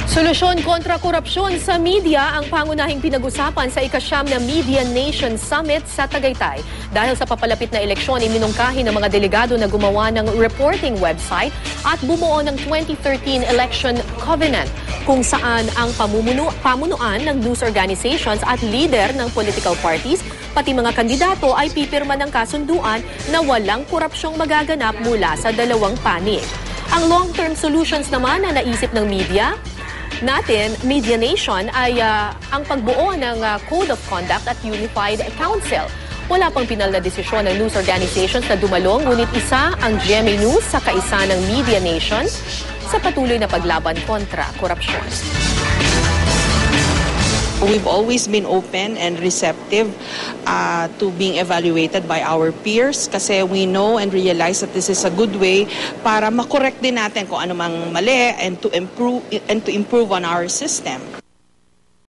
Solusyon kontra korupsyon sa media ang pangunahing pinag-usapan sa ika-9 na Media Nation Summit sa Tagaytay. Dahil sa papalapit na eleksyon, iminungkahi ng mga delegado na gumawa ng reporting website at bumuo ng 2013 Election Covenant, kung saan ang pamunuan ng news organizations at leader ng political parties, pati mga kandidato ay pipirma ng kasunduan na walang korupsyong magaganap mula sa dalawang panig. Ang long-term solutions naman na naisip ng Media Nation ay ang pagbuo ng Code of Conduct at Unified Council. Wala pang pinal na desisyon ng news organizations na dumalong, ngunit isa ang GMA News sa kaisa ng Media Nation sa patuloy na paglaban kontra korupsyon. We've always been open and receptive to being evaluated by our peers kasi we know and realize that this is a good way para makorek din natin kung ano mang mali and to improve on our system.